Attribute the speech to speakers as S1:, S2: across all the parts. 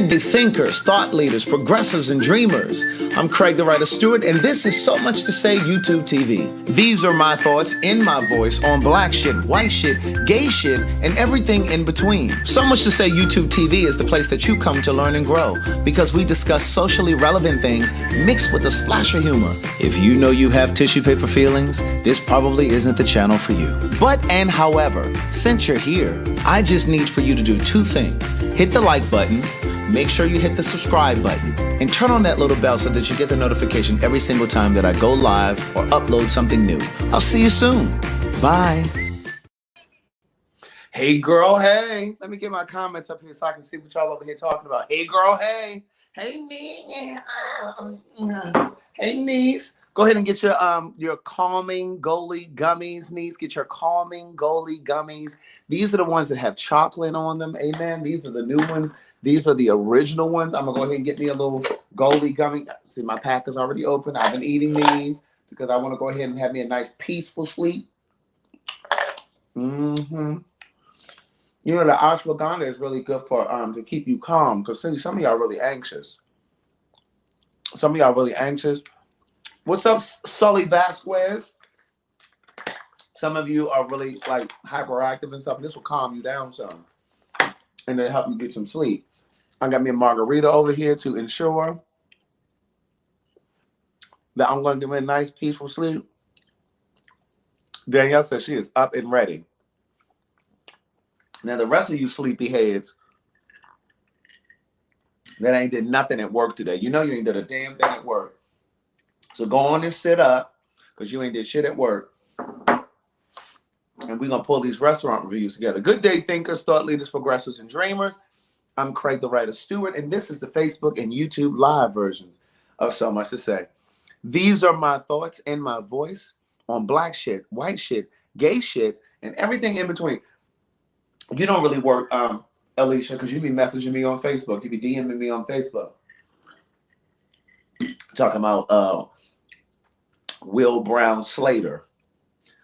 S1: Hey thinkers, thought leaders, progressives, and dreamers. I'm Craig the Writer Stewart, and this is So Much to Say YouTube TV. These are my thoughts in my voice on black shit, white shit, gay shit, and everything in between. So Much to Say YouTube TV is the place that you come to learn and grow because we discuss socially relevant things mixed with a splash of humor. If you know you have tissue paper feelings, this probably isn't the channel for you. But and however, since you're here, I just need for you to do two things. Hit the like button, make sure you hit the subscribe button, and turn on that little bell so that you get the notification every single time that I go live or upload something new. I'll see you soon. Bye. Hey girl, hey. Let me get my comments up here so I can see what y'all over here talking about. Hey girl, hey. Hey niece. Hey niece. Go ahead and get your calming Goli gummies, niece. Get your calming Goli gummies. These are the ones that have chocolate on them. Amen. These are the new ones. These are the original ones. I'm going to go ahead and get me a little Goli gummy. See, my pack is already open. I've been eating these because I want to go ahead and have me a nice peaceful sleep. You know, the ashwagandha is really good for to keep you calm because some of y'all are really anxious. Some of y'all are really anxious. What's up, Sully Vasquez? Some of you are really like hyperactive and stuff. This will calm you down some and then help you get some sleep. I got me a margarita over here to ensure that I'm going to give me a nice, peaceful sleep. Danielle says she is up and ready. Now, the rest of you sleepy heads that ain't did nothing at work today. You know you ain't did a damn thing at work. So go on and sit up because you ain't did shit at work. And we're going to pull these restaurant reviews together. Good day, thinkers, thought leaders, progressives, and dreamers. I'm Craig the Writer Stewart, and this is the Facebook and YouTube live versions of So Much to Say. These are my thoughts and my voice on black shit, white shit, gay shit, and everything in between. You don't really work, Alicia, because you be messaging me on Facebook. You be DMing me on Facebook. Talking about Will Brown Slater.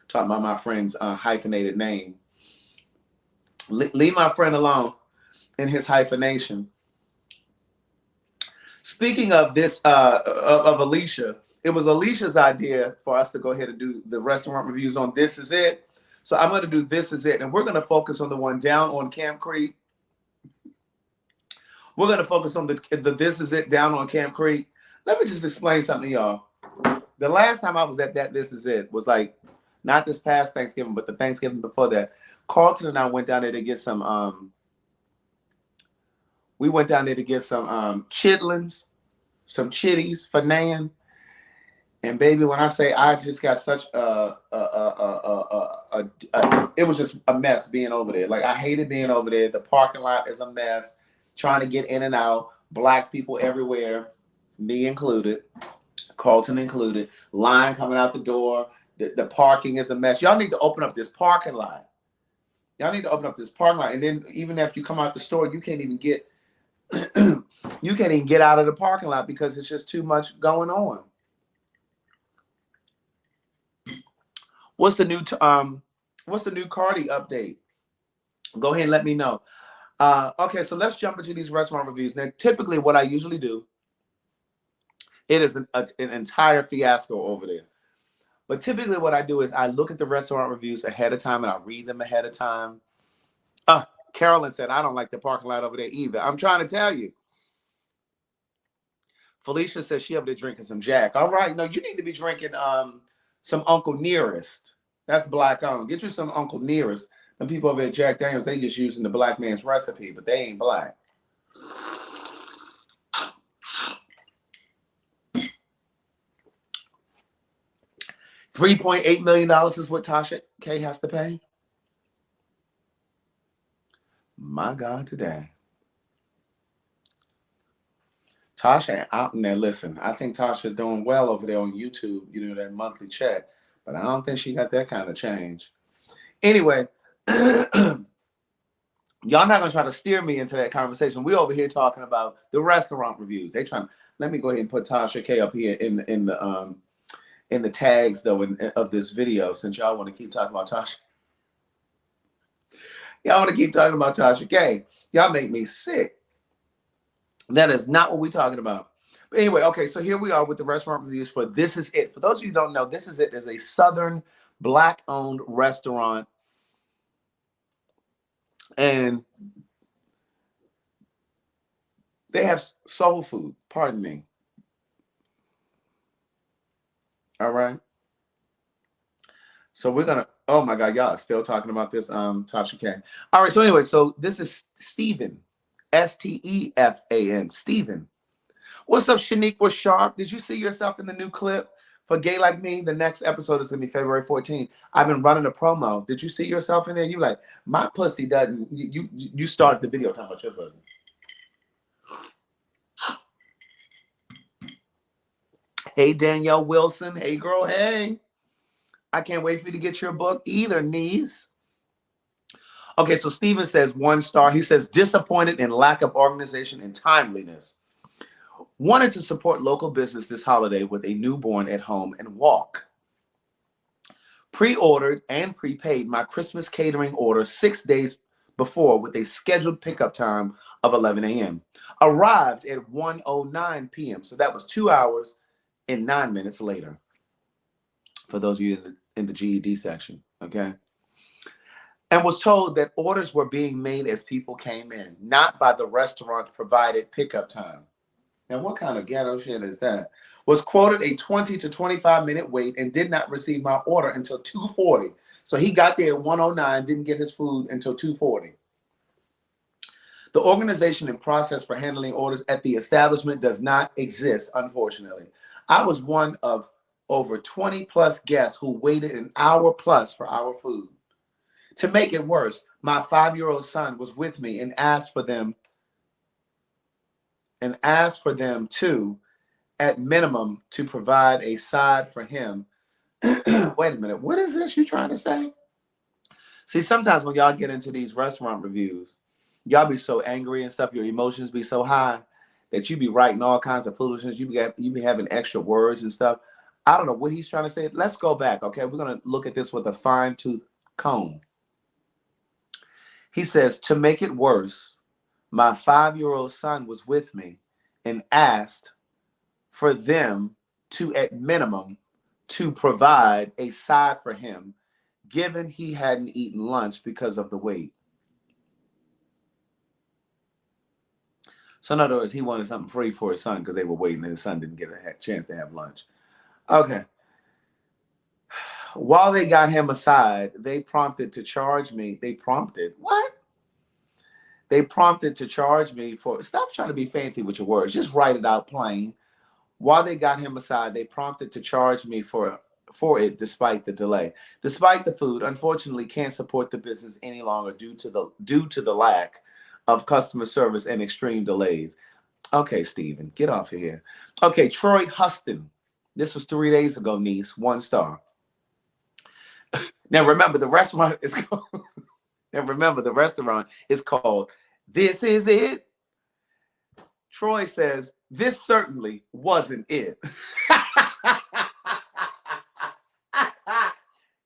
S1: Talking about my friend's hyphenated name. Leave my friend alone in his hyphenation. Speaking of this, of Alicia, it was Alicia's idea for us to go ahead and do the restaurant reviews on This Is It. So I'm going to do This Is It, and we're going to focus on the one down on Camp Creek. We're going to focus on the This Is It down on Camp Creek. Let me just explain something to y'all. The last time I was at that This Is It was like, not this past Thanksgiving, but the Thanksgiving before that. Carlton and I went down there to get some, we went down there to get some chitlins, some chitties for Nan. And baby, when I say I just got such it was just a mess being over there. Like I hated being over there. The parking lot is a mess. Trying to get in and out. Black people everywhere, me included, Carlton included. Line coming out the door. The parking is a mess. Y'all need to open up this parking lot. Y'all need to open up this parking lot. And then even after you come out the store, you can't even get you can't even get out of the parking lot because it's just too much going on. What's the new Cardi update? Go ahead and let me know. Okay, so let's jump into these restaurant reviews. Now, typically what I usually do, it is an entire fiasco over there. But typically what I do is I look at the restaurant reviews ahead of time and I read them ahead of time. Carolyn said, I don't like the parking lot over there either. I'm trying to tell you. Felicia says she over there drinking some Jack. All right, no, you need to be drinking some Uncle Nearest. That's black owned. Get you some Uncle Nearest. Them people over at Jack Daniels, they just using the black man's recipe, but they ain't black. $3.8 million is what Tasha K has to pay. My God, today. Tasha out in there. Listen, I think Tasha's doing well over there on YouTube, you know, that monthly check. But I don't think she got that kind of change. Anyway, y'all not going to try to steer me into that conversation. We over here talking about the restaurant reviews. They trying. Let me go ahead and put Tasha K up here in the tags though of this video, since y'all want to keep talking about Tasha. Y'all want to keep talking about Tasha K. Y'all make me sick. That is not what we're talking about. But anyway, okay, so here we are with the restaurant reviews for This Is It. For those of you who don't know, This Is It is a Southern Black-owned restaurant, and they have soul food. Pardon me. All right. So we're gonna. Oh my God, y'all are still talking about this. Tasha K. All right. So anyway, so this is Stephen, Stefan. Stephen. What's up, Shaniqua Sharp? Did you see yourself in the new clip for Gay Like Me? The next episode is gonna be February 14th. I've been running a promo. Did you see yourself in there? You like, my pussy doesn't. You started the video talking about your pussy. Hey, Danielle Wilson. Hey, girl. Hey. I can't wait for you to get your book either, niece. Okay, so Steven says 1 star. He says, disappointed in lack of organization and timeliness. Wanted to support local business this holiday with a newborn at home and walk. Pre-ordered and prepaid my Christmas catering order 6 days before with a scheduled pickup time of 11 a.m. Arrived at 1:09 p.m. So that was 2 hours and 9 minutes later. For those of you in the GED section, okay? And was told that orders were being made as people came in, not by the restaurant's provided pickup time. Now, what kind of ghetto shit is that? Was quoted a 20 to 25 minute wait and did not receive my order until 2:40. So he got there at 1:09, didn't get his food until 2:40. The organization and process for handling orders at the establishment does not exist, unfortunately. I was one of over 20 plus guests who waited an hour plus for our food. To make it worse, my 5-year-old son was with me and asked for them to, at minimum, to provide a side for him. Wait a minute, what is this you trying to say? See, sometimes when y'all get into these restaurant reviews, y'all be so angry and stuff, your emotions be so high that you be writing all kinds of foolishness. You be having extra words and stuff. I don't know what he's trying to say. Let's go back, okay? We're going to look at this with a fine-tooth comb. He says, to make it worse, my 5-year-old son was with me and asked for them to, at minimum, to provide a side for him, given he hadn't eaten lunch because of the wait. So in other words, he wanted something free for his son because they were waiting and his son didn't get a chance to have lunch. Okay. While they got him aside, they prompted to charge me. They prompted to charge me for, stop trying to be fancy with your words. Just write it out plain. While they got him aside, they prompted to charge me for it despite the delay. Despite the food, unfortunately, can't support the business any longer due to the lack of customer service and extreme delays. Okay, Steven, get off of here. Okay, Troy Huston. This was 3 days ago, niece. 1 star. Now remember, the restaurant is called. This Is It. Troy says, this certainly wasn't it.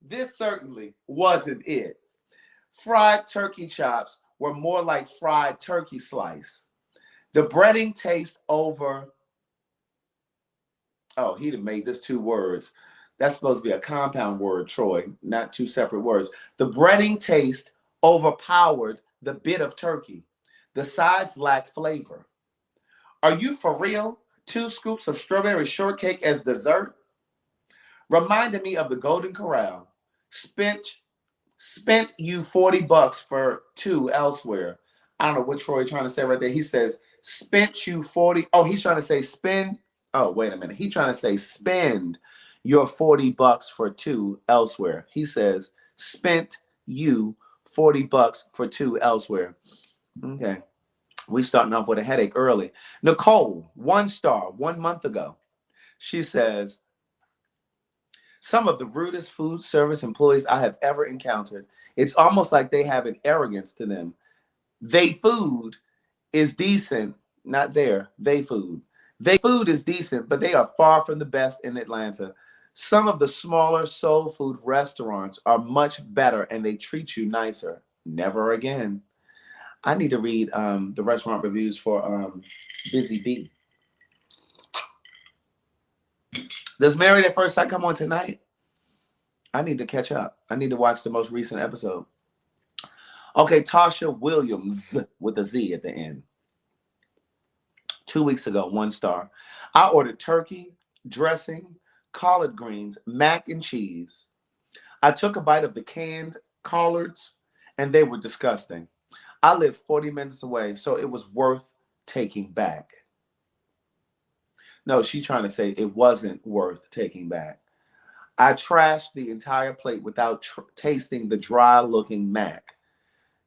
S1: This certainly wasn't it. Fried turkey chops were more like fried turkey slice. The breading tastes over. Oh, he'd have made this 2 words. That's supposed to be a compound word, Troy, not 2 separate words. The breading taste overpowered the bit of turkey. The sides lacked flavor. Are you for real? 2 scoops of strawberry shortcake as dessert? Reminded me of the Golden Corral. Spent you $40 for 2 elsewhere. I don't know what Troy trying to say right there. He says, spent you 40. Oh, he's trying to say spend. Oh, wait a minute. He's trying to say spend your $40 for 2 elsewhere. He says, spent you $40 for 2 elsewhere. Okay. We starting off with a headache early. Nicole, 1 star, 1 month ago. She says, some of the rudest food service employees I have ever encountered. It's almost like they have an arrogance to them. They food is decent, not their, they food. They food is decent, but they are far from the best in Atlanta. Some of the smaller soul food restaurants are much better and they treat you nicer. Never again. I need to read the restaurant reviews for Busy bee. Does Married at First Sight come on tonight? I need to catch up. I need to watch the most recent episode. Okay, Tasha Williams with a Z at the end. 2 weeks ago, 1 star. I ordered turkey, dressing, collard greens, mac and cheese. I took a bite of the canned collards and they were disgusting. I live 40 minutes away, so it was worth taking back. No, she's trying to say it wasn't worth taking back. I trashed the entire plate without tasting the dry-looking mac,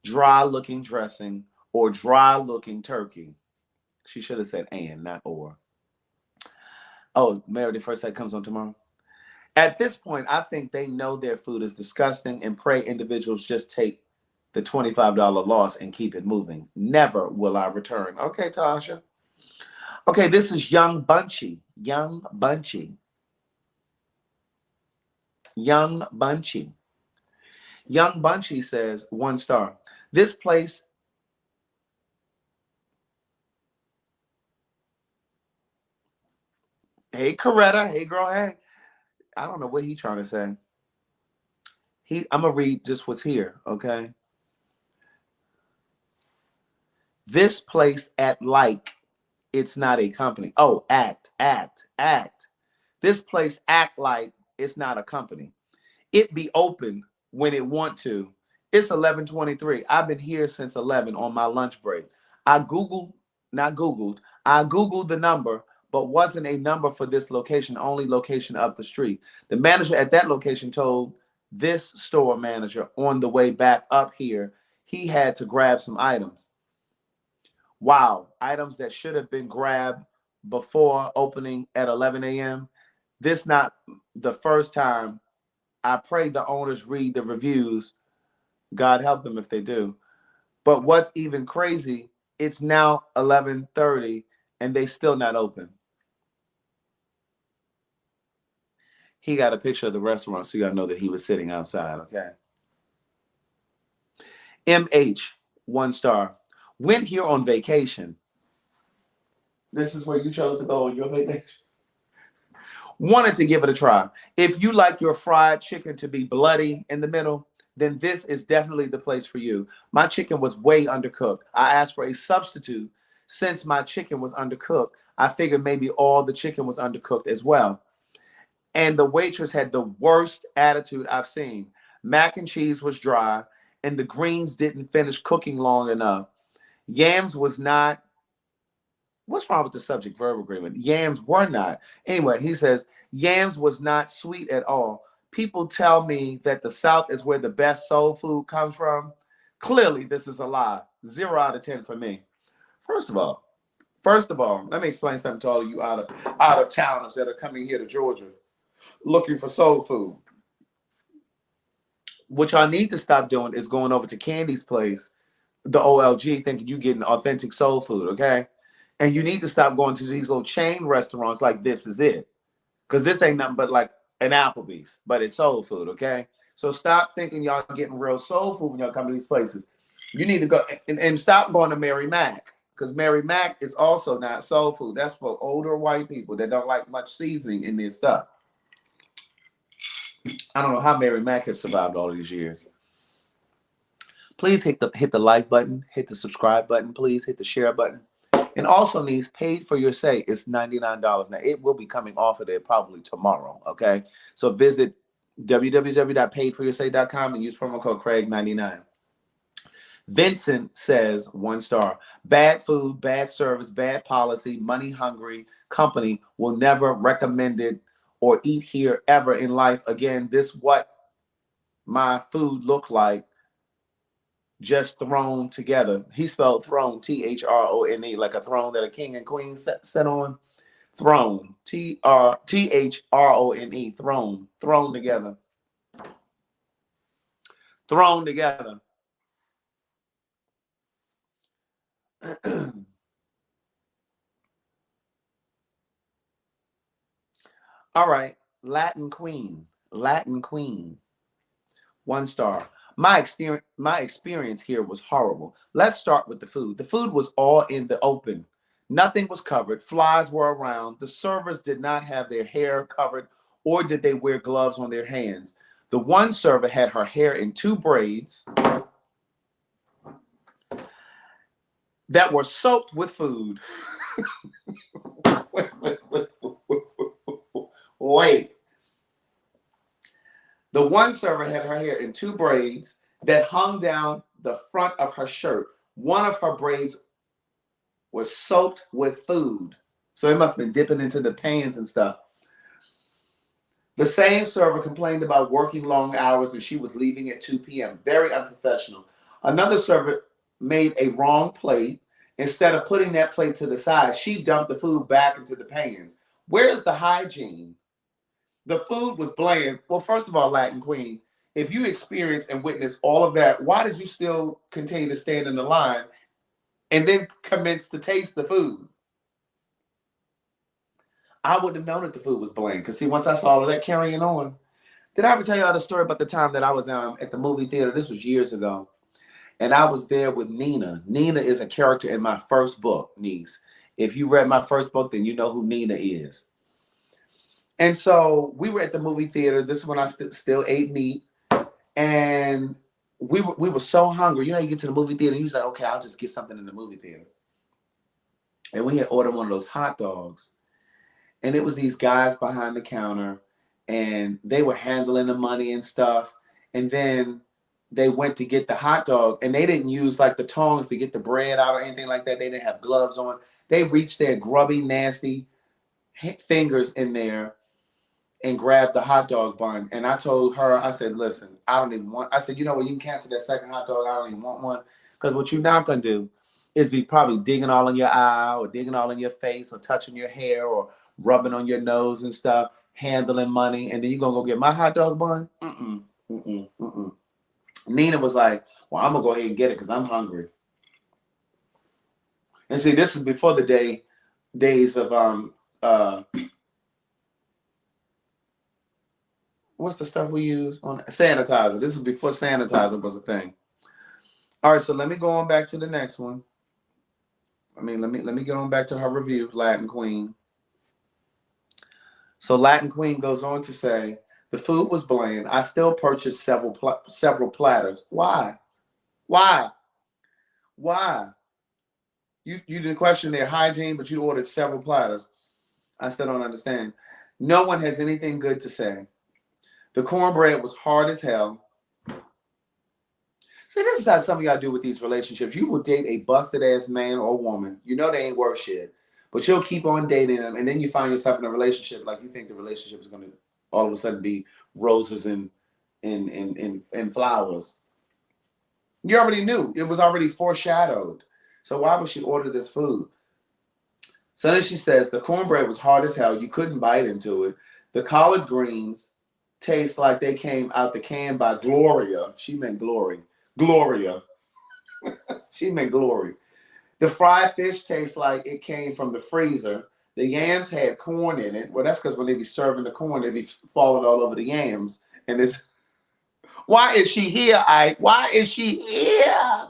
S1: dry-looking dressing, or dry-looking turkey. She should have said and, not or. Oh, Married at First Sight comes on tomorrow. At this point, I think they know their food is disgusting and pray individuals just take the $25 loss and keep it moving. Never will I return. Okay, Tasha. Okay, this is Young Bunchy. Young Bunchy. Young Bunchy. Young Bunchy says, 1 star. This place. Hey, Coretta. Hey, girl. Hey. I don't know what he's trying to say. I'm going to read just what's here, okay? This place act like it's not a company. Oh, act. This place act like it's not a company. It be open when it want to. It's 11:23. I've been here since 11 on my lunch break. I Googled the number, but wasn't a number for this location, only location up the street. The manager at that location told this store manager on the way back up here, he had to grab some items. Wow, items that should have been grabbed before opening at 11 a.m. This not the first time. I pray the owners read the reviews. God help them if they do. But what's even crazy, it's now 11:30 and they still not open. He got a picture of the restaurant, so you gotta know that he was sitting outside, okay? MH, 1 star. Went here on vacation. This is where you chose to go on your vacation. Wanted to give it a try. If you like your fried chicken to be bloody in the middle, then this is definitely the place for you. My chicken was way undercooked. I asked for a substitute. Since my chicken was undercooked, I figured maybe all the chicken was undercooked as well. And the waitress had the worst attitude I've seen. Mac and cheese was dry, and the greens didn't finish cooking long enough. Yams was not. What's wrong with the subject verb agreement? Yams were not. Anyway, he says, yams was not sweet at all. People tell me that the South is where the best soul food comes from. Clearly, this is a lie. 0 out of 10 for me. First of all, let me explain something to all of you out of towners that are coming here to Georgia looking for soul food. What y'all need to stop doing is going over to Candy's place, the OLG, thinking you getting authentic soul food, okay? And you need to stop going to these little chain restaurants like This Is It. Because this ain't nothing but like an Applebee's, but it's soul food, okay? So stop thinking y'all getting real soul food when y'all come to these places. You need to go and stop going to Mary Mac. Because Mary Mac is also not soul food. That's for older white people that don't like much seasoning in their stuff. I don't know how Mary Mac has survived all these years. Please hit the like button, hit the subscribe button, please hit the share button. And also needs Paid for Your Say. It's $99. Now, it will be coming off of there probably tomorrow, okay? So visit www.paidforyoursay.com and use promo code Craig99. Vincent says, 1 star. Bad food, bad service, bad policy, money hungry company will never recommend it or eat here ever in life again. This what my food look like. Just thrown together. He spelled throne, Throne, like a throne that a king and queen sit on. Throne, Throne, thrown together. Thrown together. All right, Latin Queen. 1 star. My experience here was horrible. Let's start with the food. The food was all in the open. Nothing was covered. Flies were around. The servers did not have their hair covered, or did they wear gloves on their hands. The one server had her hair in 2 braids that were soaked with food. Wait. The one server had her hair in 2 braids that hung down the front of her shirt. One of her braids was soaked with food. So it must have been dipping into the pans and stuff. The same server complained about working long hours and she was leaving at 2 p.m. Very unprofessional. Another server made a wrong plate. Instead of putting that plate to the side, she dumped the food back into the pans. Where's the hygiene? The food was bland. Well, first of all, Latin Queen, if you experienced and witnessed all of that, why did you still continue to stand in the line and then commence to taste the food? I wouldn't have known that the food was bland. Because see, once I saw all of that carrying on, did I ever tell y'all the story about the time that I was at the movie theater? This was years ago. And I was there with Nina. Nina is a character in my first book, niece. If you read my first book, then you know who Nina is. And so we were at the movie theaters. This is when I still ate meat. And we were so hungry. You know, you get to the movie theater and you're like, okay, I'll just get something in the movie theater. And we had ordered one of those hot dogs. And it was these guys behind the counter. And they were handling the money and stuff. And then they went to get the hot dog. And they didn't use like the tongs to get the bread out or anything like that. They didn't have gloves on. They reached their grubby, nasty fingers in there and grabbed the hot dog bun. And I told her, I said, listen, I don't even want, I said, you know what, you can cancel that second hot dog. I don't even want one. Because what you're not going to do is be probably digging all in your eye or digging all in your face or touching your hair or rubbing on your nose and stuff, handling money. And then you're going to go get my hot dog bun? Nina was like, well, I'm going to go ahead and get it because I'm hungry. And see, this is before the days of, what's the stuff we use on sanitizer? This is before sanitizer was a thing. All right, so let me go on back to the next one. I mean, let me get on back to her review, Latin Queen. So Latin Queen goes on to say, the food was bland. I still purchased several platters. Why? You didn't question their hygiene, but you ordered several platters. I still don't understand. No one has anything good to say. The cornbread was hard as hell. See, this is how some of y'all do with these relationships. You will date a busted ass man or woman. You know they ain't worth shit. But you'll keep on dating them, and then you find yourself in a relationship like you think the relationship is going to all of a sudden be roses and flowers. You already knew. It was already foreshadowed. So why would she order this food? So then she says, the cornbread was hard as hell. You couldn't bite into it. The collard greens taste like they came out the can by Gloria. She meant glory. Gloria. She meant glory. The fried fish tastes like it came from the freezer. The yams had corn in it. Well, that's because when they be serving the corn, they be falling all over the yams. And it's, why is she here, Ike? Why is she here?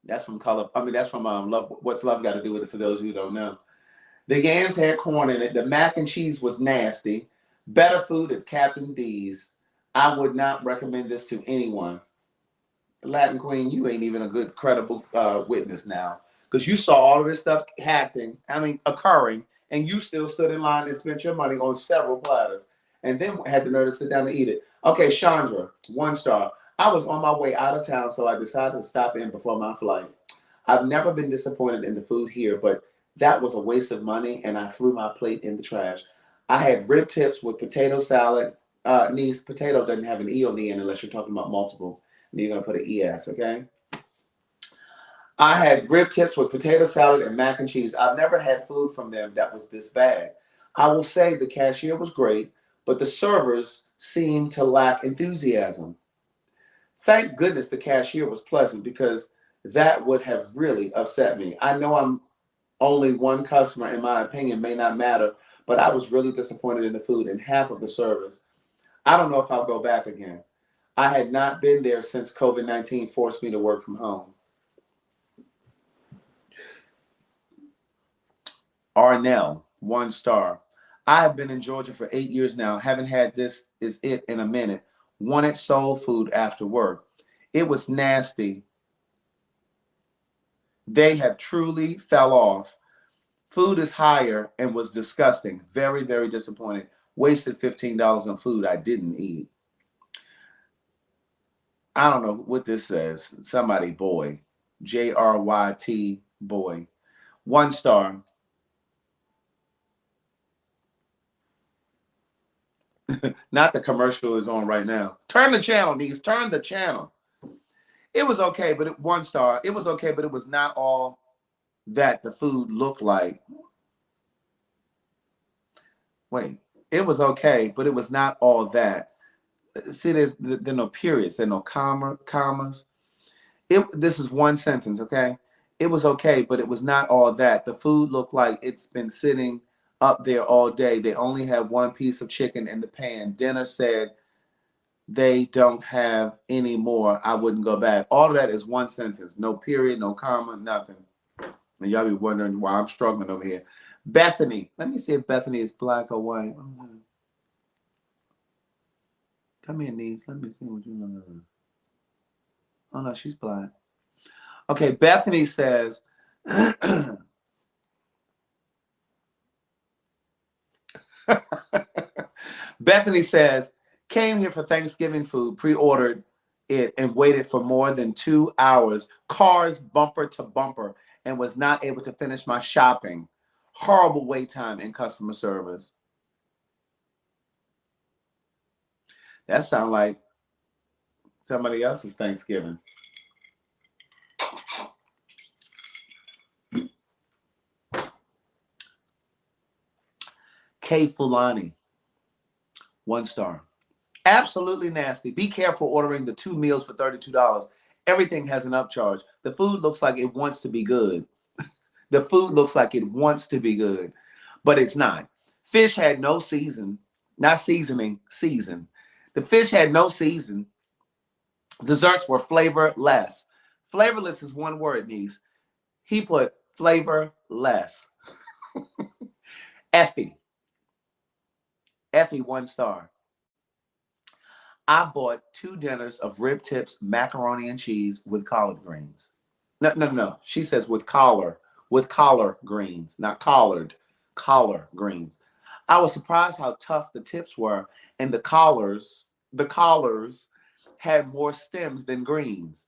S1: That's from Love. What's Love Got to Do with It, for those who don't know. The yams had corn in it. The mac and cheese was nasty. Better food at Captain D's. I would not recommend this to anyone. Latin Queen, you ain't even a good, credible witness now. Because you saw all of this stuff occurring, and you still stood in line and spent your money on several platters. And then had the nerve to sit down and eat it. Okay, Chandra, 1 star. I was on my way out of town, so I decided to stop in before my flight. I've never been disappointed in the food here, but that was a waste of money, and I threw my plate in the trash. I had rib tips with potato salad. Niece, potato doesn't have an E on the end unless you're talking about multiple. And you're going to put an ES, okay? I had rib tips with potato salad and mac and cheese. I've never had food from them that was this bad. I will say the cashier was great, but the servers seemed to lack enthusiasm. Thank goodness the cashier was pleasant, because that would have really upset me. I know I'm only one customer, and my opinion may not matter, but I was really disappointed in the food and half of the service. I don't know if I'll go back again. I had not been there since COVID-19 forced me to work from home. Arnell, 1 star. I have been in Georgia for 8 years now. Haven't had this is it in a minute. Wanted soul food after work. It was nasty. They have truly fell off. Food is higher and was disgusting. Very, very disappointed. Wasted $15 on food I didn't eat. I don't know what this says. Somebody boy. JRYT boy. 1 star. Not the commercial is on right now. Turn the channel, Niece. Turn the channel. It was okay, but 1 star. It was okay, but it was not all that the food looked like. Wait. It was okay, but it was not all that. See, there are no periods. There are no commas. This is one sentence, okay? It was okay, but it was not all that. The food looked like it's been sitting up there all day. They only have one piece of chicken in the pan. Dinner said they don't have any more. I wouldn't go back. All of that is one sentence. No period, no comma, nothing. And y'all be wondering why I'm struggling over here. Bethany. Let me see if Bethany is black or white. Come here, niece. Let me see what you know. Oh, no, she's black. Okay, Bethany says, Bethany says, came here for Thanksgiving food, pre-ordered it, and waited for more than 2 hours, cars bumper to bumper, and was not able to finish my shopping. Horrible wait time and customer service. That sounds like somebody else's Thanksgiving. K. Fulani, 1 star. Absolutely nasty. Be careful ordering the 2 meals for $32. Everything has an upcharge. The food looks like it wants to be good. The food looks like it wants to be good, but it's not. Fish had no season, not seasoning, season. The fish had no season. Desserts were flavorless. Flavorless is one word, niece. He put flavorless. Effie, 1 star. I bought 2 dinners of rib tips, macaroni and cheese with collard greens. No. She says with collard greens, not collard greens. I was surprised how tough the tips were, and the collars had more stems than greens.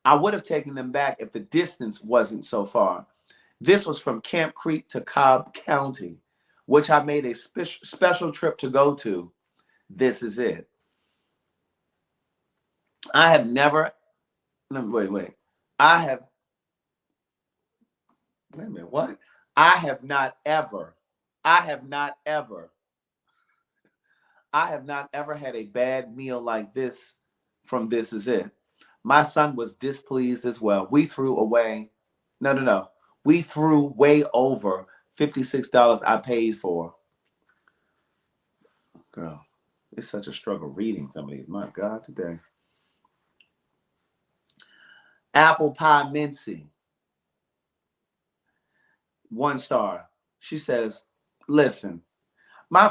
S1: I would have taken them back if the distance wasn't so far. This was from Camp Creek to Cobb County, which I made a special trip to go to. This is it. I have never, wait. I have, wait a minute, what? I have not ever had a bad meal like this from This Is It. My son was displeased as well. We threw away, no. We threw way over $56 I paid for. Girl, it's such a struggle reading some of these. My God, today. Apple Pie Mincy, 1 star. She says, listen, my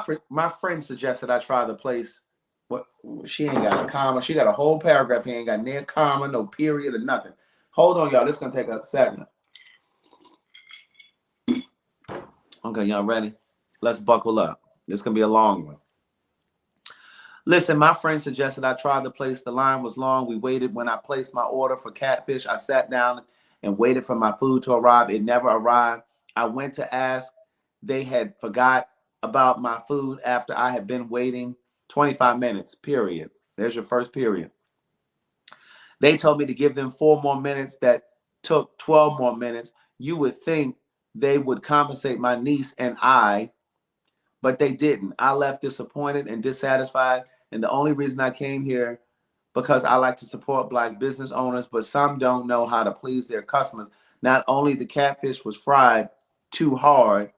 S1: friend suggested I try the place. What? She ain't got a comma. She got a whole paragraph. He ain't got near comma, no period, or nothing. Hold on, y'all. This is going to take a second. Okay, y'all ready? Let's buckle up. This is going to be a long one. Listen, my friend suggested I try the place. The line was long. We waited. When I placed my order for catfish, I sat down and waited for my food to arrive. It never arrived. I went to ask. They had forgot about my food after I had been waiting 25 minutes, period. There's your first period. They told me to give them 4 more minutes. That took 12 more minutes. You would think they would compensate my niece and I, but they didn't. I left disappointed and dissatisfied. And the only reason I came here because I like to support Black business owners, but some don't know how to please their customers. Not only the catfish was fried too hard,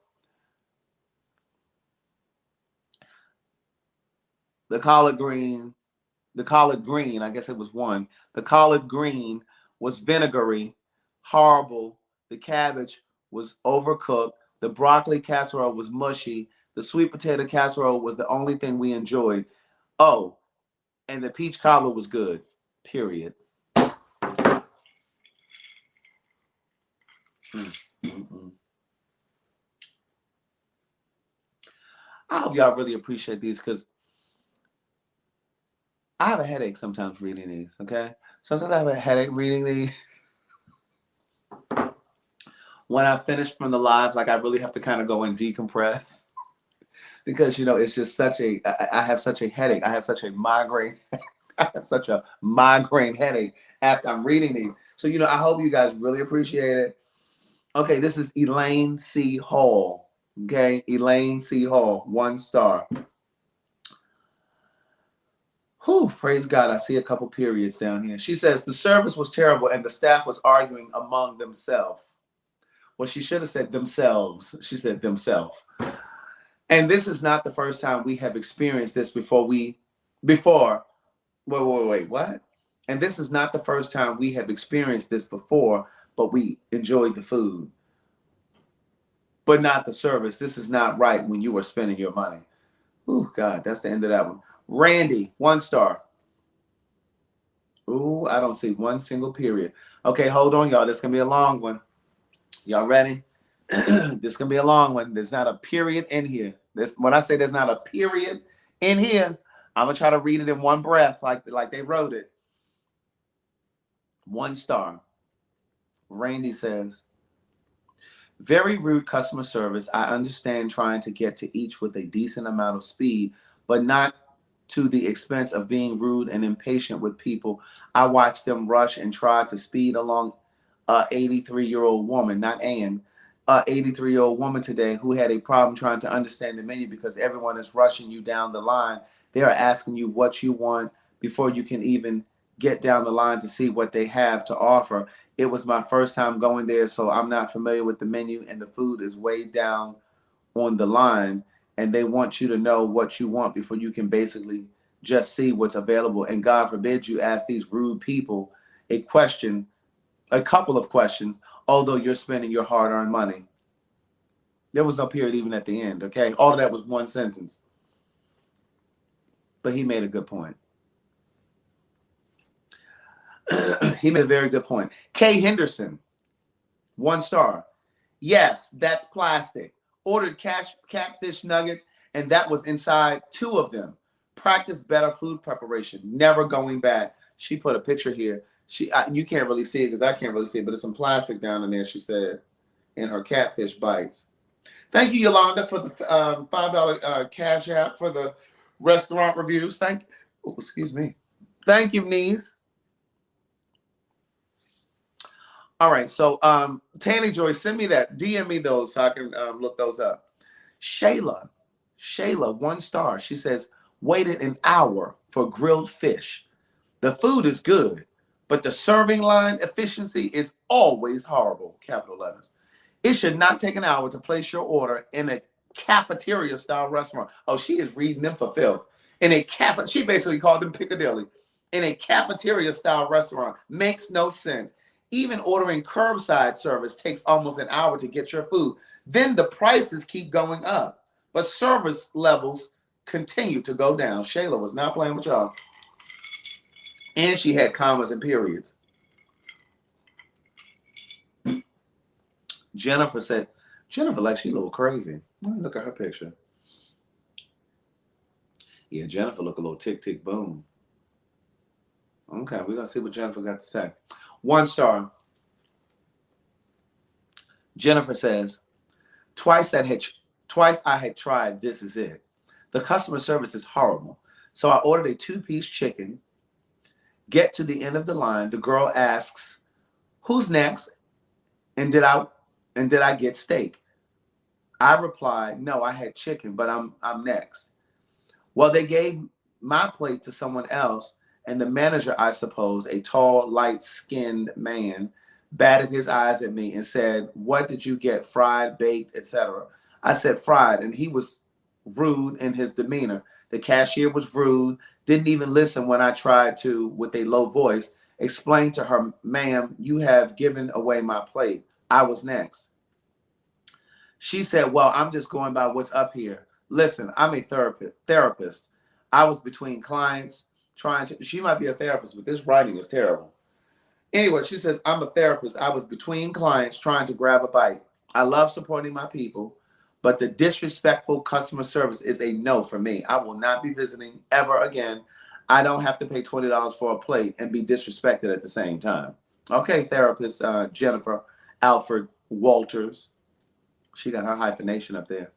S1: the collard green, I guess it was one. The collard green was vinegary, horrible. The cabbage was overcooked. The broccoli casserole was mushy. The sweet potato casserole was the only thing we enjoyed. Oh, and the peach cobbler was good. Period. I hope y'all really appreciate these because I have a headache sometimes reading these, okay? Sometimes I have a headache reading these. When I finish from the live, like I really have to kind of go and decompress because, you know, it's just I have such a headache. I have such a migraine. I have such a migraine headache after I'm reading these. So, you know, I hope you guys really appreciate it. Okay, this is Elaine C. Hall. Okay, Elaine C. Hall, 1 star. Whew, praise God. I see a couple periods down here. She says, the service was terrible and the staff was arguing among themselves. Well, she should have said themselves. She said themselves. And this is not the first time we have experienced this wait, what? And this is not the first time we have experienced this before, but we enjoyed the food, but not the service. This is not right when you are spending your money. Oh, God, that's the end of that one. Randy, 1 star. Ooh, I don't see one single period. Okay, hold on, y'all. This is going to be a long one. Y'all ready? This is going to be a long one. There's not a period in here. When I say there's not a period in here, I'm going to try to read it in one breath like they wrote it. 1 star. Randy says, very rude customer service. I understand trying to get to each with a decent amount of speed, but not to the expense of being rude and impatient with people. I watched them rush and try to speed along 83-year-old woman, not Ann, 83-year-old woman today who had a problem trying to understand the menu because everyone is rushing you down the line. They are asking you what you want before you can even get down the line to see what they have to offer. It was my first time going there, so I'm not familiar with the menu, and the food is way down on the line, and they want you to know what you want before you can basically just see what's available. And God forbid you ask these rude people a couple of questions, although you're spending your hard-earned money. There was no period even at the end, okay? All of that was one sentence. But he made a good point. He made a very good point. Kay Henderson, 1 star. Yes, that's plastic. Ordered catfish nuggets, and that was inside 2 of them. Practice better food preparation. Never going back. She put a picture here. You can't really see it because I can't really see it, but there's some plastic down in there, she said, in her catfish bites. Thank you, Yolanda, for the $5 cash app for the restaurant reviews. Excuse me. Thank you, Niece. All right, so Tanny Joy, send me that. DM me those so I can look those up. Shayla, 1 star. She says, waited an hour for grilled fish. The food is good, but the serving line efficiency is always horrible, capital letters. It should not take an hour to place your order in a cafeteria-style restaurant. Oh, she is reading them for filth. She basically called them Piccadilly. In a cafeteria-style restaurant. Makes no sense. Even ordering curbside service takes almost an hour to get your food. Then the prices keep going up, but service levels continue to go down. Shayla was not playing with y'all. And she had commas and periods. Jennifer said, Jennifer, like, she a little crazy. Let me look at her picture. Yeah, Jennifer look a little tick, tick, boom. Okay, we're going to see what Jennifer got to say. 1 star. Jennifer says, twice I had tried This Is It. The customer service is horrible. So I ordered a 2-piece chicken. Get to the end of the line. The girl asks, who's next? And did I get steak? I replied, no, I had chicken, but I'm next. Well, they gave my plate to someone else, and the manager, I suppose, a tall, light-skinned man, batted his eyes at me and said, what did you get, fried, baked, etc.? I said fried, and he was rude in his demeanor. The cashier was rude, didn't even listen when I tried to, with a low voice, explain to her, ma'am, you have given away my plate. I was next. She said, well, I'm just going by what's up here. Listen, I'm a therapist. I was between clients trying to, she might be a therapist, but this writing is terrible. Anyway, she says, I'm a therapist. I was between clients trying to grab a bite. I love supporting my people, but the disrespectful customer service is a no for me. I will not be visiting ever again. I don't have to pay $20 for a plate and be disrespected at the same time. Okay, therapist Jennifer Alfred Walters. She got her hyphenation up there.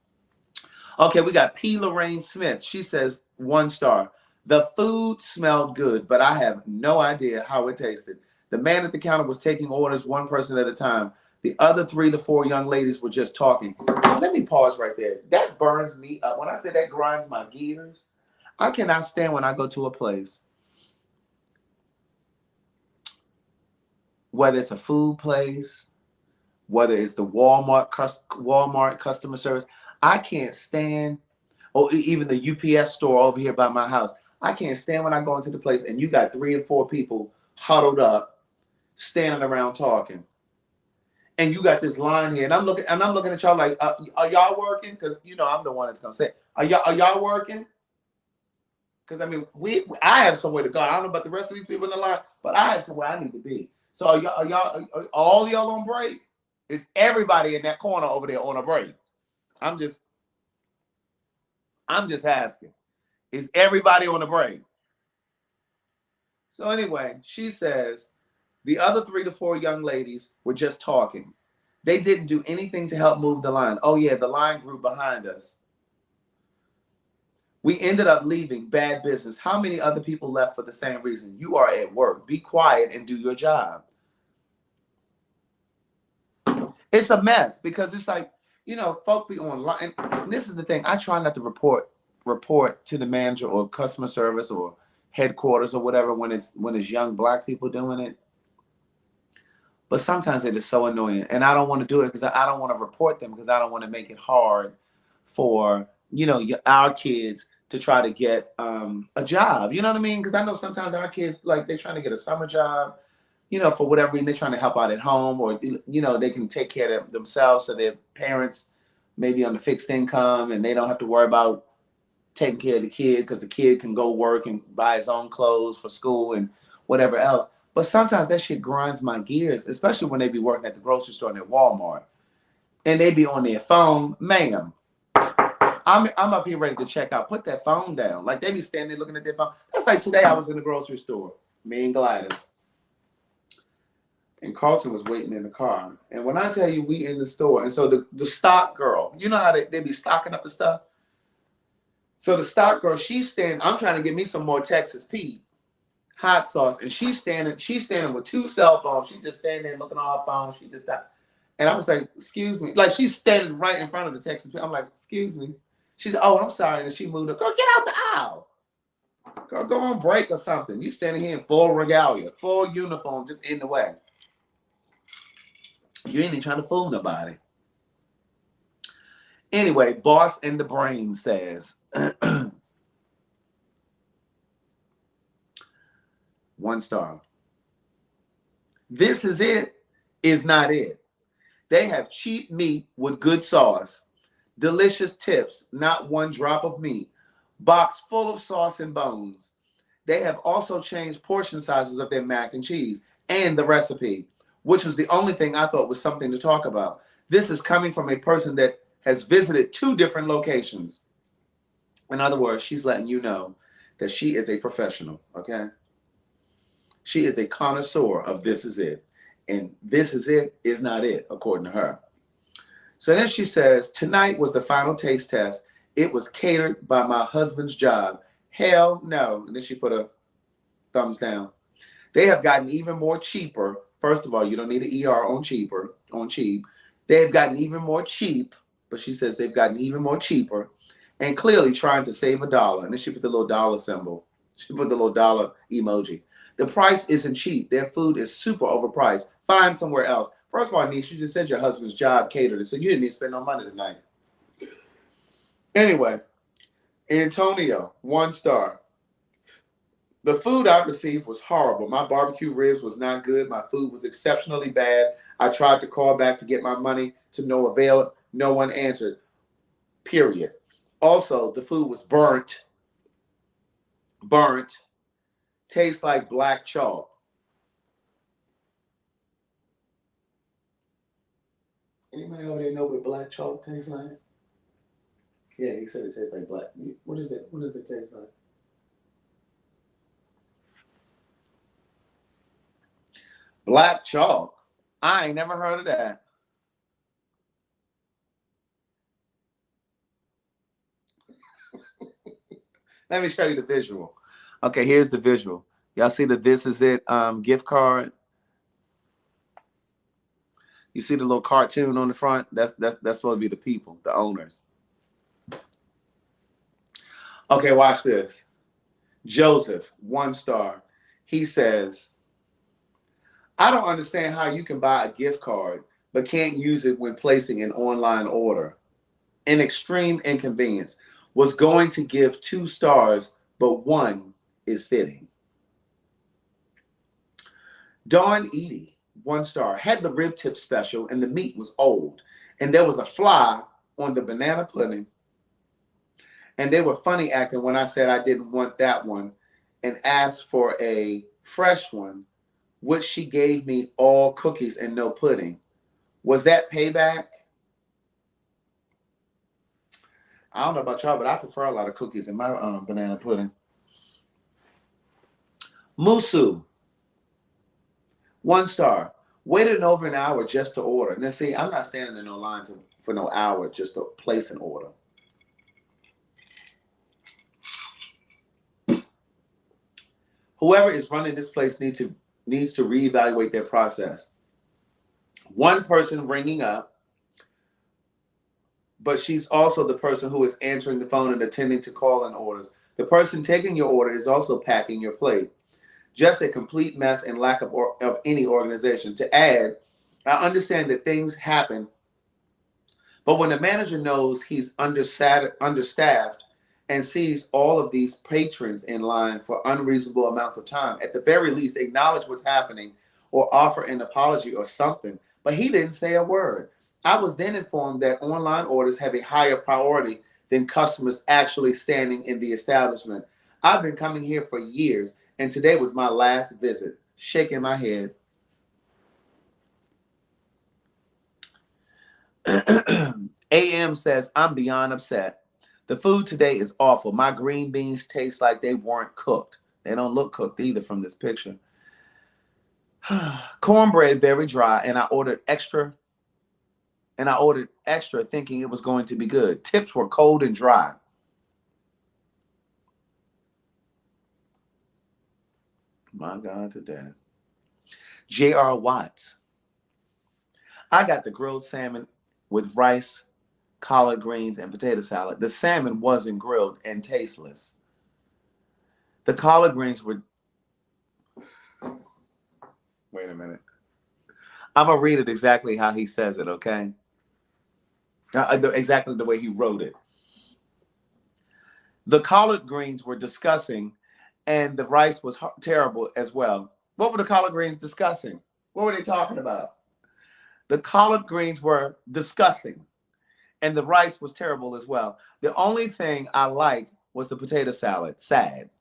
S1: Okay, we got P. Lorraine Smith. She says 1 star. The food smelled good, but I have no idea how it tasted. The man at the counter was taking orders 1 person at a time. The other 3 to 4 young ladies were just talking. Let me pause right there. That burns me up. When I say that grinds my gears, I cannot stand when I go to a place, whether it's a food place, whether it's the Walmart customer service. I can't stand, or even the UPS store over here by my house. I can't stand when I go into the place and you got 3 and 4 people huddled up, standing around talking. And you got this line here, and I'm looking at y'all like, are y'all working? Because you know I'm the one that's gonna say, are y'all working? Because I mean, I have somewhere to go. I don't know about the rest of these people in the line, but I have somewhere I need to be. So are all y'all on break? Is everybody in that corner over there on a break? I'm just asking. Is everybody on a break? So anyway, she says the other 3 to 4 young ladies were just talking. They didn't do anything to help move the line. Oh yeah, the line grew behind us. We ended up leaving. Bad business. How many other people left for the same reason? You are at work. Be quiet and do your job. It's a mess because it's like, you know, folk be online. And this is the thing. I try not to report to the manager or customer service or headquarters or whatever when it's young Black people doing it. But sometimes it is so annoying, and I don't want to do it because I don't want to report them because I don't want to make it hard for, you know, our kids to try to get a job. You know what I mean? Because I know sometimes our kids, like, they're trying to get a summer job, you know, for whatever reason. They're trying to help out at home, or, you know, they can take care of themselves so their parents maybe on the fixed income and they don't have to worry about taking care of the kid because the kid can go work and buy his own clothes for school and whatever else. But sometimes that shit grinds my gears, especially when they be working at the grocery store and at Walmart. And they be on their phone. Ma'am, I'm up here ready to check out. Put that phone down. Like, they be standing there looking at their phone. That's like today I was in the grocery store, me and Gladys. And Carlton was waiting in the car. And when I tell you we in the store, and so the stock girl, you know how they be stocking up the stuff? So the stock girl, she's standing, I'm trying to get me some more Texas Pete hot sauce, and she's standing with 2 cell phones. She just standing there looking on her phone. She just died. And I was like, excuse me. Like, she's standing right in front of the Texas Pete. I'm like, excuse me. She said, oh, I'm sorry. And she moved her. Girl, get out the aisle. Girl, go on break or something. You standing here in full regalia, full uniform, just in the way. You ain't even trying to fool nobody. Anyway, Boss in the Brain says, 1 star. This is it, is not it. They have cheap meat with good sauce, delicious tips, not 1 drop of meat, box full of sauce and bones. They have also changed portion sizes of their mac and cheese and the recipe, which was the only thing I thought was something to talk about. This is coming from a person that has visited 2 different locations. In other words, she's letting you know that she is a professional, okay? She is a connoisseur of this is it. And this is it is not it, according to her. So then she says, tonight was the final taste test. It was catered by my husband's job. Hell no. And then she put a thumbs down. They have gotten even more cheaper. First of all, you don't need an ER on cheap. They've gotten even more cheap, but she says they've gotten even more cheaper and clearly trying to save $1. And then she put the little dollar symbol. She put the little dollar emoji. The price isn't cheap. Their food is super overpriced. Find somewhere else. First of all, Niche, you just said your husband's job catered it, so you didn't need to spend no money tonight. Anyway, Antonio, 1 star. The food I received was horrible. My barbecue ribs was not good. My food was exceptionally bad. I tried to call back to get my money to no avail. No one answered, period. Also, the food was burnt, tastes like black chalk. Anybody over there know what black chalk tastes like? Yeah, he said it tastes like black. What is it? What does it taste like? Black chalk. I ain't never heard of that. Let me show you the visual. Okay, here's the visual. Y'all see the This Is It gift card? You see the little cartoon on the front? That's supposed to be the people, the owners. Okay, watch this. Joseph, 1 star. He says, I don't understand how you can buy a gift card but can't use it when placing an online order. An extreme inconvenience. Was going to give 2 stars, but 1 is fitting. Dawn Edie, 1 star. Had the rib tip special and the meat was old. And there was a fly on the banana pudding. And they were funny acting when I said I didn't want that one and asked for a fresh one, which she gave me all cookies and no pudding. Was that payback? I don't know about y'all, but I prefer a lot of cookies in my banana pudding. Musu, 1 star. Waited over an hour just to order. Now, see, I'm not standing in no line for no hour just to place an order. Whoever is running this place needs to reevaluate their process. One person ringing up, but she's also the person who is answering the phone and attending to call-in orders. The person taking your order is also packing your plate. Just a complete mess and lack of any organization. To add, I understand that things happen, but when the manager knows he's understaffed and sees all of these patrons in line for unreasonable amounts of time, at the very least, acknowledge what's happening or offer an apology or something. But he didn't say a word. I was then informed that online orders have a higher priority than customers actually standing in the establishment. I've been coming here for years, and today was my last visit. Shaking my head. AM says, I'm beyond upset. The food today is awful. My green beans taste like they weren't cooked. They don't look cooked either from this picture. Cornbread very dry, and I ordered extra thinking it was going to be good. Tips were cold and dry. My God, today. J.R. Watts. I got the grilled salmon with rice, collard greens, and potato salad. The salmon wasn't grilled and tasteless. The collard greens were... Wait a minute. I'm going to read it exactly how he says it, okay? Exactly the way he wrote it. The collard greens were disgusting, and the rice was terrible as well. What were the collard greens discussing? What were they talking about? The collard greens were disgusting, and the rice was terrible as well. The only thing I liked was the potato salad. Sad.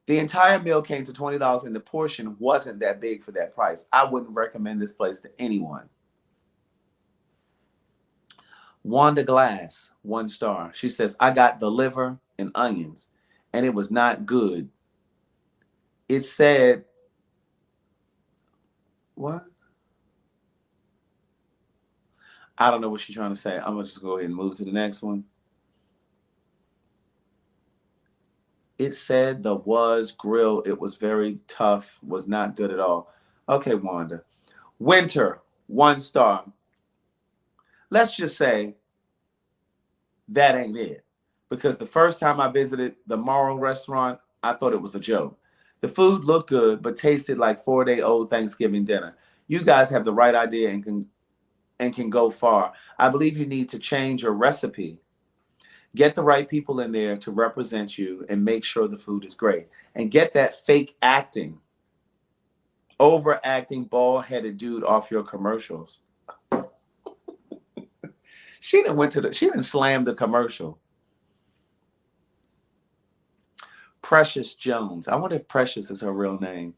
S1: The entire meal came to $20, and the portion wasn't that big for that price. I wouldn't recommend this place to anyone. Wanda Glass, 1 star. She says, I got the liver and onions, and it was not good. It said, what? I don't know what she's trying to say. I'm going to just go ahead and move to the next one. It said the was grill. It was very tough, was not good at all. Okay, Wanda. Winter, 1 star. Let's just say that ain't it. Because the first time I visited the Morrow restaurant, I thought it was a joke. The food looked good, but tasted like 4-day-old Thanksgiving dinner. You guys have the right idea and can go far. I believe you need to change your recipe. Get the right people in there to represent you and make sure the food is great. And get that fake acting, overacting, bald-headed dude off your commercials. She didn't slam the commercial. Precious Jones. I wonder if Precious is her real name.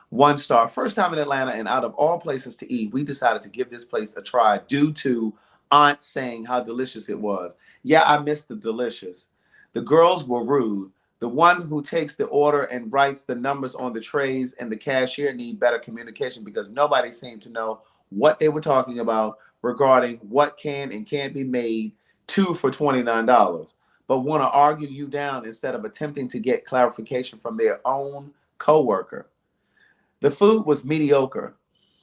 S1: 1 star. First time in Atlanta, and out of all places to eat, we decided to give this place a try due to Aunt saying how delicious it was. Yeah, I missed the delicious. The girls were rude. The one who takes the order and writes the numbers on the trays and the cashier need better communication because nobody seemed to know what they were talking about regarding what can and can't be made, 2 for $29, but want to argue you down instead of attempting to get clarification from their own coworker. The food was mediocre.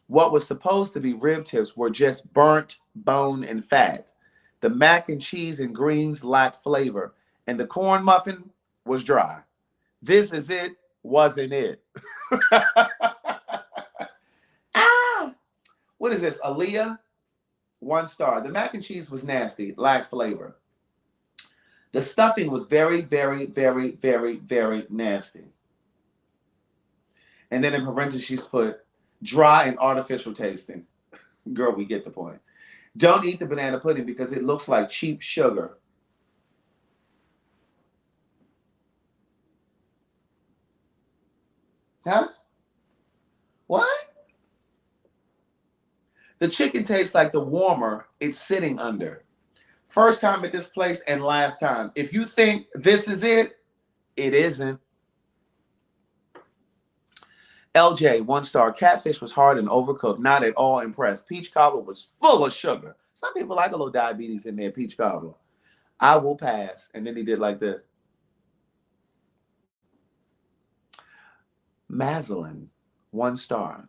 S1: What was supposed to be rib tips were just burnt bone and fat. The mac and cheese and greens lacked flavor, and the corn muffin was dry. This is it, wasn't it? Ah! What is this, Aaliyah? 1 star. The mac and cheese was nasty, lacked flavor. The stuffing was very, very, very, very, very nasty. And then in parentheses, she's put dry and artificial tasting. Girl, we get the point. Don't eat the banana pudding because it looks like cheap sugar. Huh? What? The chicken tastes like the warmer it's sitting under. First time at this place and last time. If you think this is it, it isn't. LJ, 1 star. Catfish was hard and overcooked. Not at all impressed. Peach cobbler was full of sugar. Some people like a little diabetes in their peach cobbler. I will pass. And then he did like this. Maslin, 1 star.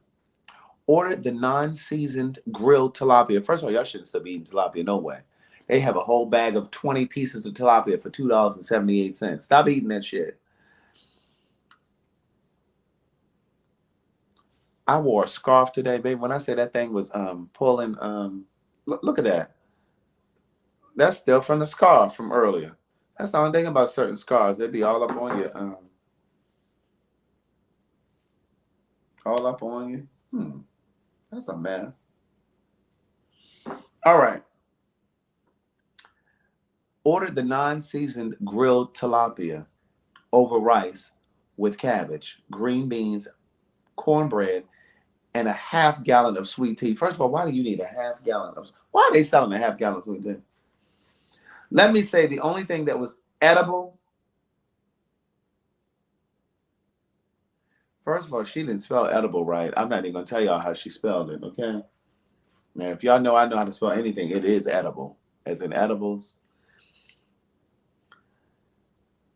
S1: Ordered the non-seasoned grilled tilapia. First of all, y'all shouldn't still be eating tilapia, no way. They have a whole bag of 20 pieces of tilapia for $2.78. Stop eating that shit. I wore a scarf today, baby. When I say that thing was pulling, look at that. That's still from the scarf from earlier. That's the only thing about certain scarves. They'd be all up on you. All up on you. That's a mess. All right. Ordered the non-seasoned grilled tilapia over rice with cabbage, green beans, cornbread, and a half gallon of sweet tea. First of all, why do you need a half gallon of? Why are they selling a half gallon of sweet tea? Let me say the only thing that was edible. First of all, she didn't spell edible right. I'm not even gonna tell y'all how she spelled it. Okay. Now, if y'all know I know how to spell anything, it is edible, as in edibles.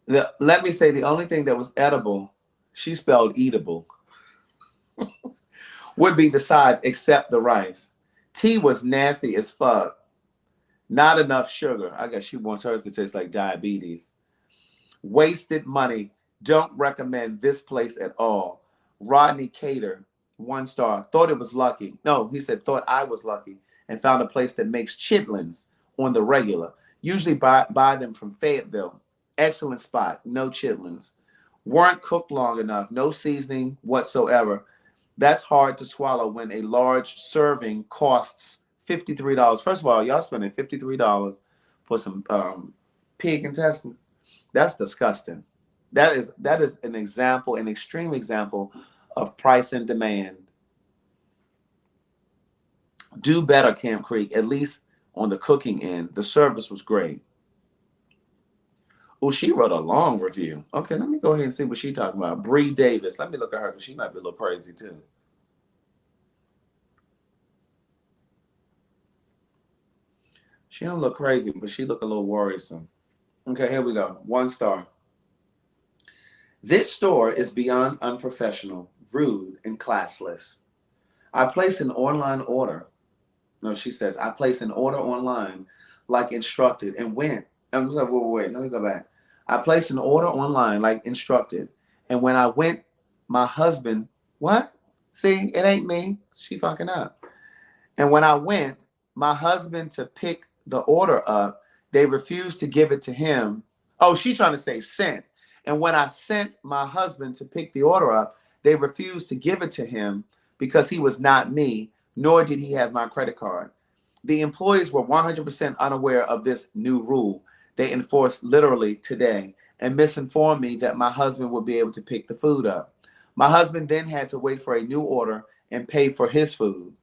S1: Let me say the only thing that was edible, she spelled eatable. Would be the sides except the rice. Tea was nasty as fuck. Not enough sugar. I guess she wants hers to taste like diabetes. Wasted money. Don't recommend this place at all. Rodney Cater, 1 star. Thought it was lucky. No, he said thought I was lucky and found a place that makes chitlins on the regular. Usually buy them from Fayetteville. Excellent spot. No chitlins. Weren't cooked long enough. No seasoning whatsoever. That's hard to swallow when a large serving costs $53. First of all, y'all spending $53 for some pig intestine. That's disgusting. That is an example, an extreme example of price and demand. Do better, Camp Creek, at least on the cooking end. The service was great. Oh, she wrote a long review. Okay, let me go ahead and see what she's talking about. Bree Davis. Let me look at her because she might be a little crazy too. She don't look crazy, but she look a little worrisome. Okay, here we go. 1 star. This store is beyond unprofessional, rude, and classless. I placed an online order. No, she says, I placed an order online like instructed and went. I'm like, wait, let me go back. I placed an order online like instructed. And when I went, my husband, what? See, it ain't me. She fucking up. And when I went, my husband to pick the order up, they refused to give it to him. Oh, she's trying to say sent. And when I sent my husband to pick the order up, they refused to give it to him because he was not me, nor did he have my credit card. The employees were 100% unaware of this new rule they enforced literally today and misinformed me that my husband would be able to pick the food up. My husband then had to wait for a new order and pay for his food.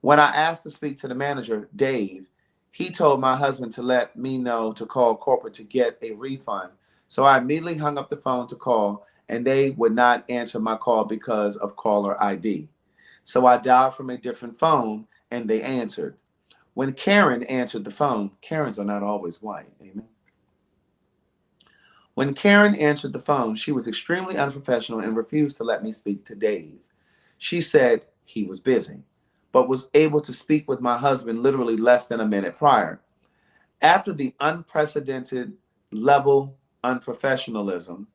S1: When I asked to speak to the manager, Dave, he told my husband to let me know to call corporate to get a refund. So I immediately hung up the phone to call, and they would not answer my call because of caller ID. So I dialed from a different phone, and they answered. When Karen answered the phone, Karens are not always white, amen. When Karen answered the phone, she was extremely unprofessional and refused to let me speak to Dave. She said he was busy, but was able to speak with my husband literally less than a minute prior. After the unprecedented level unprofessionalism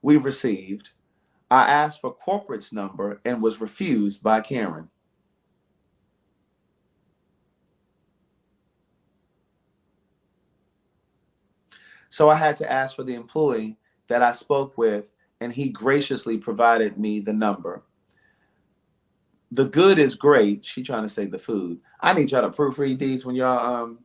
S1: we received, I asked for corporate's number and was refused by Karen. So I had to ask for the employee that I spoke with, and he graciously provided me the number. The good is great. She trying to say the food. I need y'all to proofread these when y'all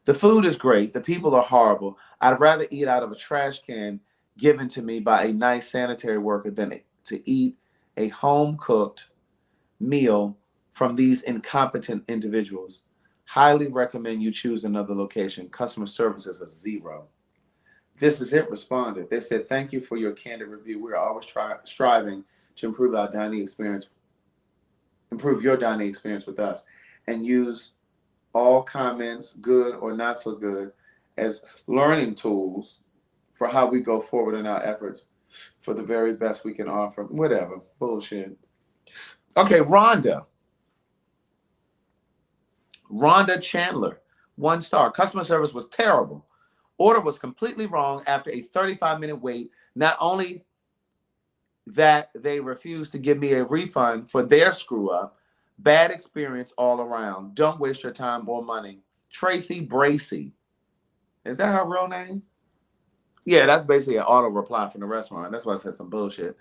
S1: the food is great. The people are horrible. I'd rather eat out of a trash can given to me by a nice sanitary worker than to eat a home cooked meal from these incompetent individuals. Highly recommend you choose another location. Customer service is a 0. This is it responded. They said, thank you for your candid review. We are always striving to improve our dining experience, improve your dining experience with us, and use all comments, good or not so good, as learning tools for how we go forward in our efforts for the very best we can offer. Whatever. Bullshit. Okay, Rhonda. Rhonda Chandler, 1 star. Customer service was terrible. Order was completely wrong after a 35-minute wait. Not only that, they refused to give me a refund for their screw up. Bad experience all around. Don't waste your time or money. Tracy Bracy. Is that her real name? Yeah, that's basically an auto reply from the restaurant. That's why I said some bullshit.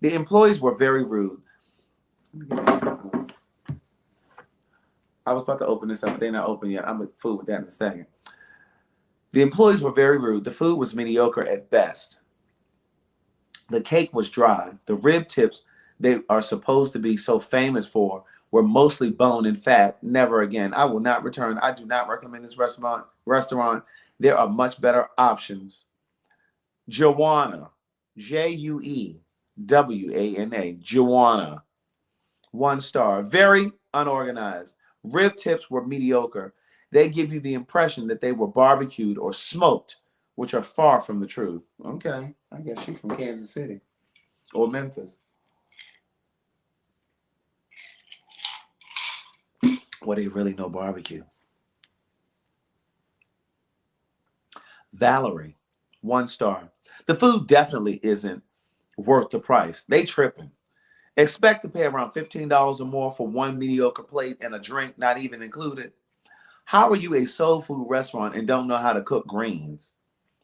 S1: The employees were very rude. I was about to open this up, but they're not open yet. I'm going to fool with that in a second. The employees were very rude. The food was mediocre at best. The cake was dry. The rib tips they are supposed to be so famous for were mostly bone and fat. Never again. I will not return. I do not recommend this restaurant. There are much better options. Joanna, Juewana, Joanna, 1 star. Very unorganized. Rib tips were mediocre. They give you the impression that they were barbecued or smoked, which are far from the truth. Okay, I guess she's from Kansas City or Memphis. Well, they really know barbecue. Valerie, 1 star. The food definitely isn't worth the price. They tripping. Expect to pay around $15 or more for one mediocre plate and a drink not even included. How are you a soul food restaurant and don't know how to cook greens?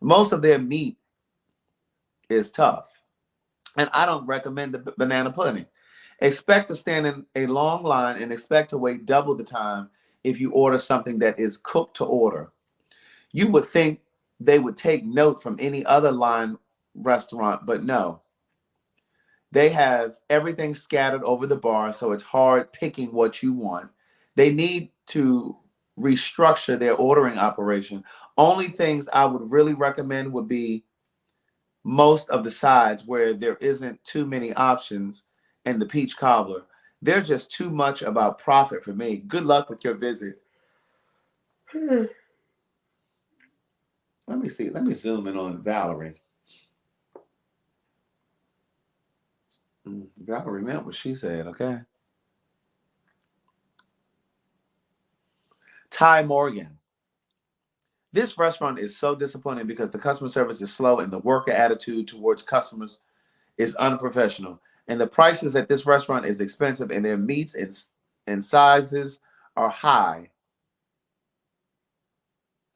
S1: Most of their meat is tough. And I don't recommend the banana pudding. Expect to stand in a long line and expect to wait double the time if you order something that is cooked to order. You would think they would take note from any other line restaurant, but no. They have everything scattered over the bar, so it's hard picking what you want. They need to restructure their ordering operation. Only things I would really recommend would be most of the sides where there isn't too many options and the peach cobbler. They're just too much about profit for me. Good luck with your visit. Let me see. Let me zoom in on Valerie. Valerie meant what she said, okay? Ty Morgan. This restaurant is so disappointing because the customer service is slow and the worker attitude towards customers is unprofessional. And the prices at this restaurant is expensive and their meats and sizes are high.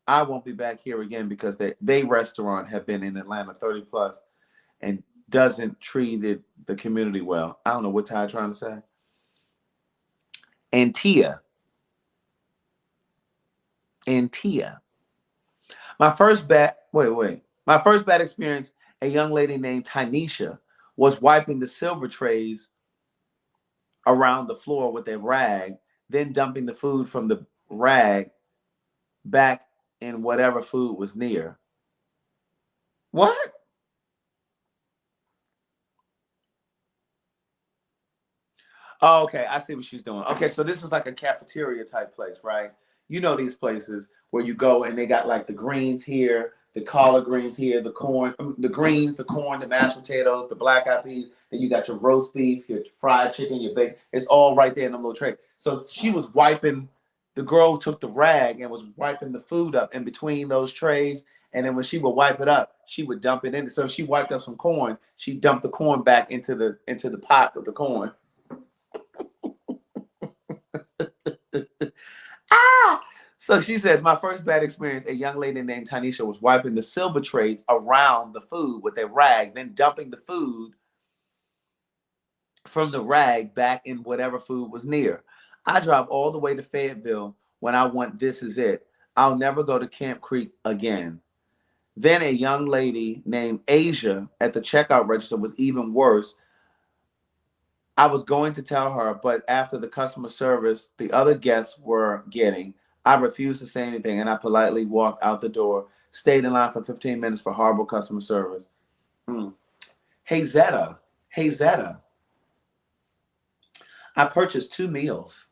S1: I won't be back here again because they restaurant have been in Atlanta 30 plus and doesn't treat the community well. I don't know what Ty trying to say. and Tia. And Tia. My first bad experience, a young lady named Tynesha was wiping the silver trays around the floor with a rag, then dumping the food from the rag back in whatever food was near. What? Oh, okay. I see what she's doing. Okay, so this is like a cafeteria type place, right? You know these places where you go and they got like the greens here, the collard greens here, the corn, the greens, the corn, the mashed potatoes, the black eyed peas. Then you got your roast beef, your fried chicken, your bacon. It's all right there in the little tray. So she was wiping. The girl took the rag and was wiping the food up in between those trays. And then when she would wipe it up, she would dump it in. So if she wiped up some corn, she dumped the corn back into the pot with the corn. Ah! So she says, my first bad experience, a young lady named Tanisha was wiping the silver trays around the food with a rag, then dumping the food from the rag back in whatever food was near. I drive all the way to Fayetteville when I want this is it. I'll never go to Camp Creek again. Then a young lady named Asia at the checkout register was even worse. I was going to tell her, but after the customer service the other guests were getting, I refused to say anything and I politely walked out the door, stayed in line for 15 minutes for horrible customer service. Hey Zeta, I purchased 2 meals.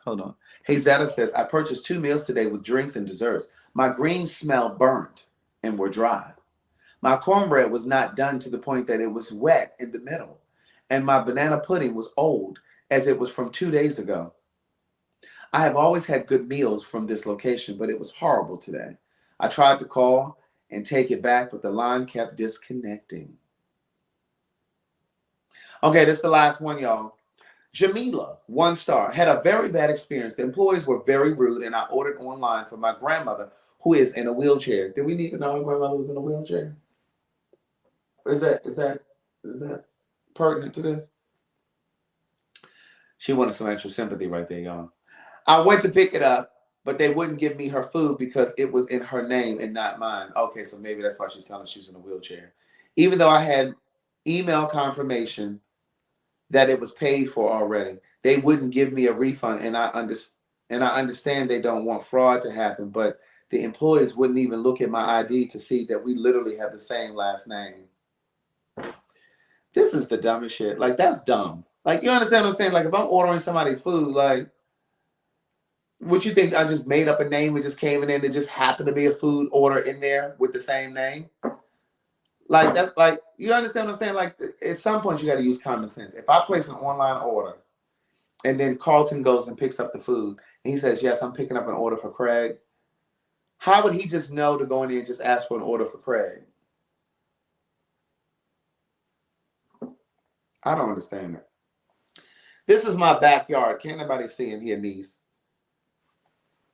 S1: Hold on. Hey Zeta says, I purchased 2 meals today with drinks and desserts. My greens smelled burnt and were dry. My cornbread was not done to the point that it was wet in the middle. And my banana pudding was old as it was from 2 days ago. I have always had good meals from this location, but it was horrible today. I tried to call and take it back, but the line kept disconnecting. Okay, this is the last one, y'all. Jamila, 1 star, had a very bad experience. The employees were very rude, and I ordered online for my grandmother, who is in a wheelchair. Did we need to know my grandmother was in a wheelchair? Is that pertinent to this? She wanted some extra sympathy right there, y'all. I went to pick it up, but they wouldn't give me her food because it was in her name and not mine. Okay, so maybe that's why she's telling us she's in a wheelchair. Even though I had email confirmation that it was paid for already, they wouldn't give me a refund, and I understand they don't want fraud to happen, but the employees wouldn't even look at my ID to see that we literally have the same last name. This is the dumbest shit. Like, that's dumb. Like, you understand what I'm saying? Like, if I'm ordering somebody's food, like, what you think? I just made up a name and just came in and it just happened to be a food order in there with the same name? Like, that's like, you understand what I'm saying? Like, at some point, you got to use common sense. If I place an online order and then Carlton goes and picks up the food and he says, yes, I'm picking up an order for Craig, how would he just know to go in there and just ask for an order for Craig? I don't understand that. This is my backyard. Can't nobody see in here, niece?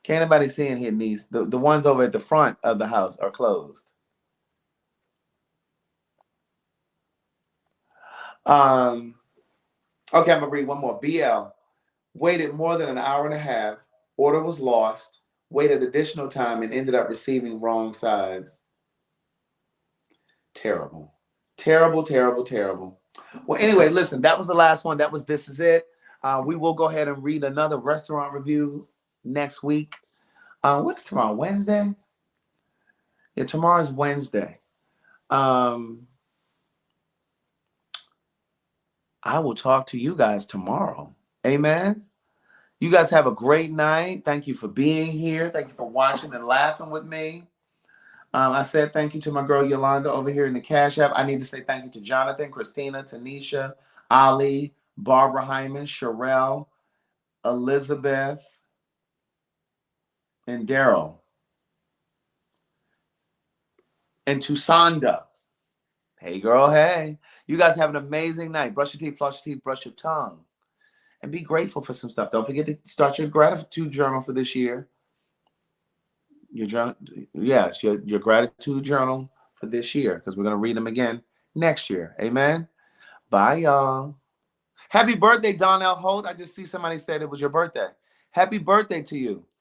S1: Can't nobody see in here, niece? The ones over at the front of the house are closed. Okay, I'm gonna read one more. BL waited more than an hour and a half. Order was lost. Waited additional time and ended up receiving wrong sides. Terrible. Terrible, terrible, terrible. Well, anyway, listen, that was the last one. That was This Is It. We will go ahead and read another restaurant review next week. What's tomorrow? Wednesday? Yeah, tomorrow's Wednesday. I will talk to you guys tomorrow. Amen. You guys have a great night. Thank you for being here. Thank you for watching and laughing with me. I said thank you to my girl Yolanda over here in the Cash App. I need to say thank you to Jonathan, Christina, Tanisha, Ali, Barbara Hyman, Sherelle, Elizabeth, and Daryl. And to Sonda. Hey, girl, hey. You guys have an amazing night. Brush your teeth, floss your teeth, brush your tongue. And be grateful for some stuff. Don't forget to start your gratitude journal for this year. Your gratitude journal for this year, because we're going to read them again next year. Amen. Bye, y'all. Happy birthday, Donnell Holt. I just see somebody said it was your birthday. Happy birthday to you.